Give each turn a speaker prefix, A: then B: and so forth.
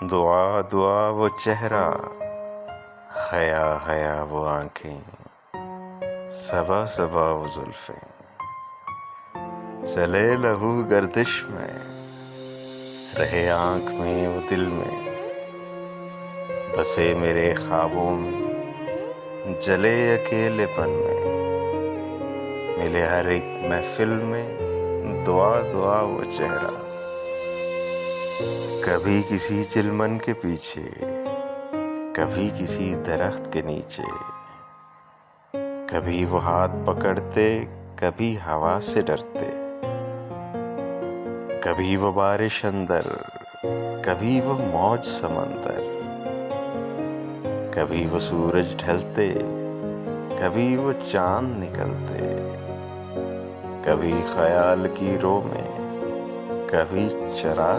A: दुआ दुआ वो चेहरा, हया हया वो आंखें, सबा सबा वो जुल्फें, चले लहू गर्दिश में, रहे आंख में वो दिल में, बसे मेरे ख्वाबों में, जले अकेलेपन में, मिले हर एक महफिल में, दुआ दुआ वो चेहरा। कभी किसी चिलमन के पीछे, कभी किसी दरख्त के नीचे, कभी वो हाथ पकड़ते, कभी हवा से डरते, कभी वो बारिश अंदर, कभी वो मौज समंदर, कभी वो सूरज ढलते, कभी वो चांद निकलते, कभी ख्याल की रो में, कभी चराग